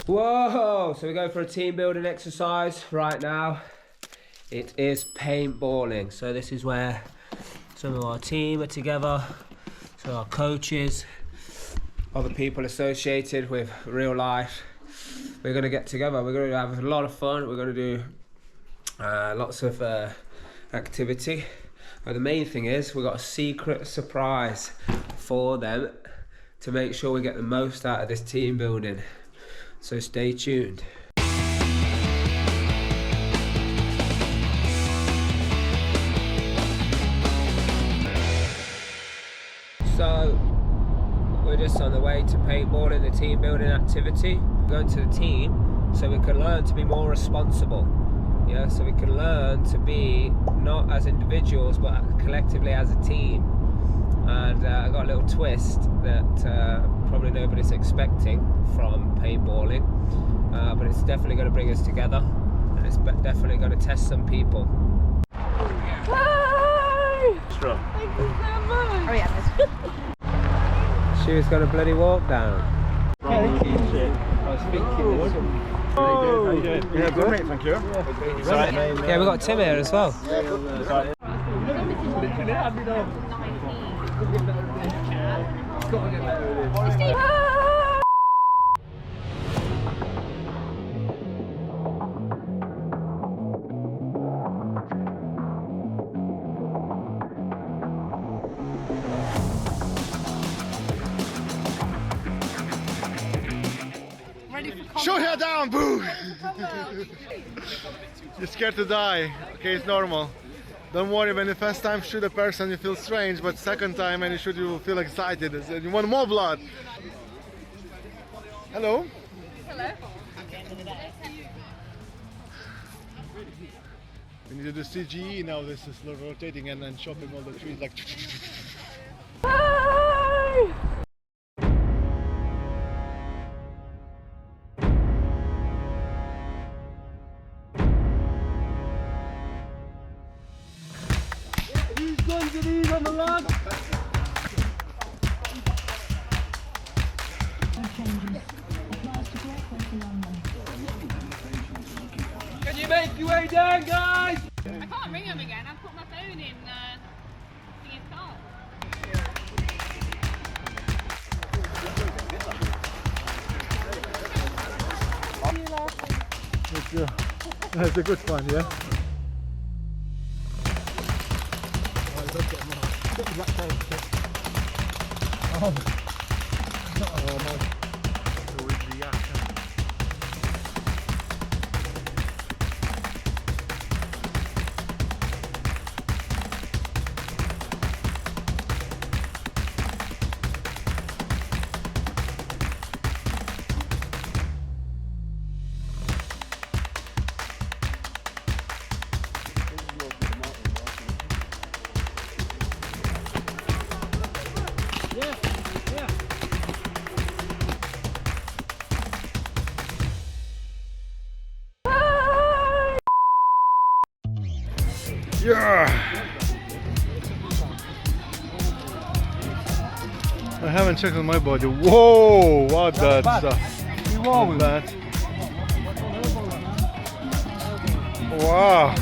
Whoa! So we're going for a team building exercise right now. It is paintballing. So this is where some of our team are together. So our coaches, other people associated with real life. We're going to get together. We're going to have a lot of fun. We're going to do lots of activity. But the main thing is we've got a secret surprise for them to make sure we get the most out of this team building. So stay tuned. So we're just on the way to paintballing, the team building activity. We're going to the team so we can learn to be more responsible. Yeah, so we can learn to be not as individuals but collectively as a team. And I got a little twist that probably nobody's expecting from paintballing, but it's definitely going to bring us together, and it's definitely going to test some people. Hi! Strong. Thank you so much. Oh yeah. She was going to bloody walk down. Shit. I was thinking this. How you doing? Yeah, good mate, thank you. Yeah, we've got Tim here as well. Shoot her down, boo! You're scared to die. Okay, it's normal. Don't worry, when the first time shoot a person you feel strange, but second time when you shoot you will feel excited. You want more blood. Hello? Hello. We need to do CGE now. This is rotating and then chopping all the trees like. Hi! Whose guns are these on the land? Can you make your way down, guys? I can't ring him again. I've put my phone in his car. That's a good fun, yeah? Oh, man. Yeah! I haven't checked on my body. Whoa! What that stuff? Whoa! That. Wow!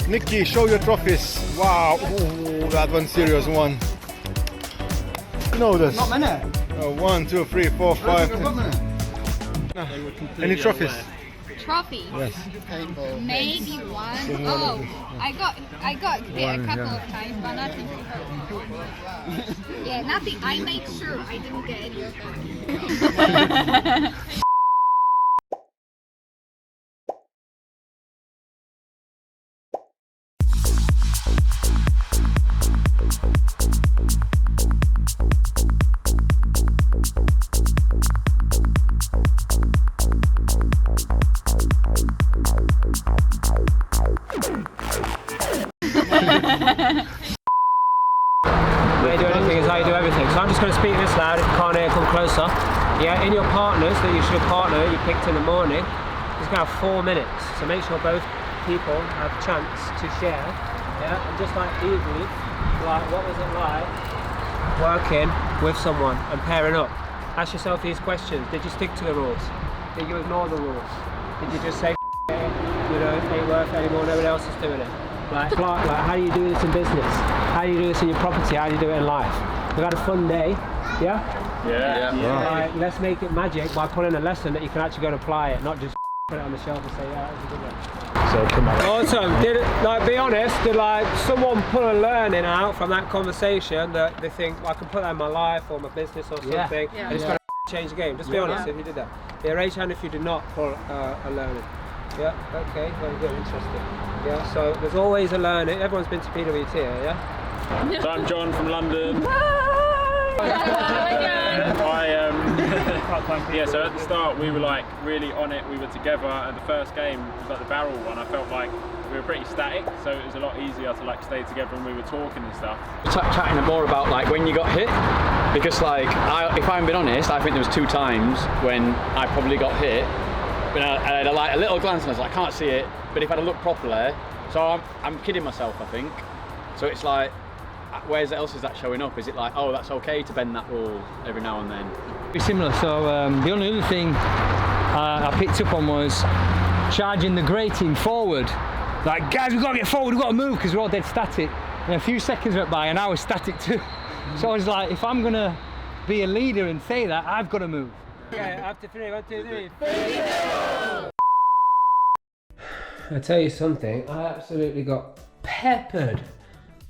Nikki, show your trophies. Wow! Ooh, that one's serious one. You know this? Not many. 1, 2, 3, 4, 5. Any trophies? Trophy. Yes. Maybe one. Oh, I got hit a couple of times, but nothing. Yeah, nothing. I make sure I didn't get any of them. Way to do anything is how you do everything. So I'm just going to speak this loud. If you can't hear, come closer. Yeah, in your partners that you should partner you picked in the morning, it's going to have 4 minutes. So make sure both people have a chance to share. Yeah, and just like Evie, like what was it like working with someone and pairing up? Ask yourself these questions. Did you stick to the rules? Did you ignore the rules? Did you just say, you know, it ain't worth anymore, nobody else is doing it? Like, how do you do this in business? How do you do this in your property? How do you do it in life? We've had a fun day, yeah? Yeah. Like, let's make it magic by putting a lesson that you can actually go and apply it, not just put it on the shelf and say, yeah, that was a good one. So come on. Awesome. Be honest, did someone pull a learning out from that conversation that they think, I can put that in my life or my business or something, and it's going to change the game? Just be honest if you did that. Yeah, raise your hand if you did not pull a learning. Yeah, okay, very good, interesting. Yeah, so there's always a learning. Everyone's been to PWT here, yeah? So I'm John from London. So at the start we were like really on it, we were together, and the first game was like the barrel one. I felt like we were pretty static, so it was a lot easier to like stay together and we were talking and stuff. Chatting more about like when you got hit, because like if I'm being honest, I think there was 2 times when I probably got hit, but I had like a little glance and I was like, I can't see it, but if I'd have looked properly, so I'm kidding myself, I think. So it's like, where else is that showing up? Is it like, oh, that's okay to bend that rule every now and then? Pretty similar. So the only other thing I picked up on was charging the grating forward. Like, guys, we've got to get forward, we've got to move, because we're all dead static. And a few seconds went by and I was static too. So I was like, if I'm going to be a leader and say that, I've got to move. Okay, after 3, 1, 2, 3. I tell you something, I absolutely got peppered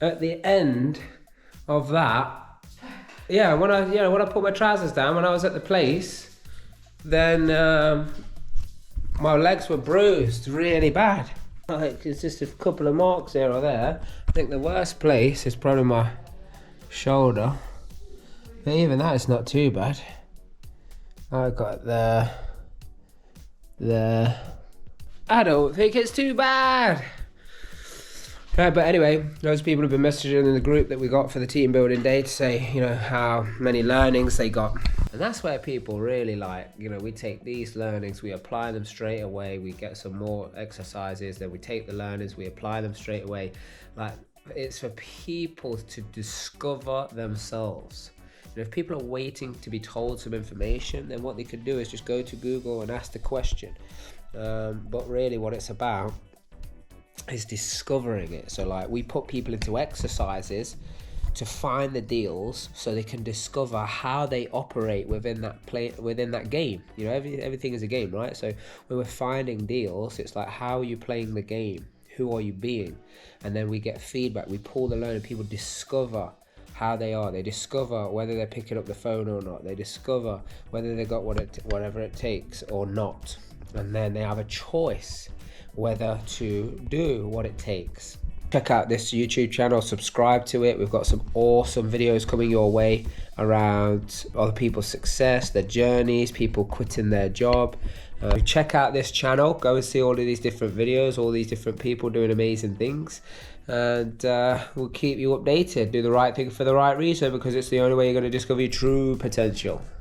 at the end of that. Yeah, when I put my trousers down when I was at the place, then my legs were bruised really bad. Like, it's just a couple of marks here or there. I think the worst place is probably my shoulder, but even that is not too bad. I got there. I don't think it's too bad. Right, but anyway, loads of people have been messaging in the group that we got for the team building day to say, you know, how many learnings they got. And that's where people really like, you know, we take these learnings, we apply them straight away, we get some more exercises, then we take the learnings, we apply them straight away. Like, it's for people to discover themselves. You know, if people are waiting to be told some information, then what they could do is just go to Google and ask the question. But really what it's about is discovering it. So like, we put people into exercises to find the deals so they can discover how they operate within that game. You know, everything is a game, right? So when we're finding deals, it's like, how are you playing the game? Who are you being? And then we get feedback, we pull the load and people discover how they are. They discover whether they're picking up the phone or not. They discover whether they got whatever it takes or not. And then they have a choice whether to do what it takes. Check out this YouTube channel, subscribe to it. We've got some awesome videos coming your way around other people's success, their journeys, people quitting their job. Check out this channel, go and see all of these different videos, all these different people doing amazing things, and we'll keep you updated. Do the right thing for the right reason, because it's the only way you're going to discover your true potential.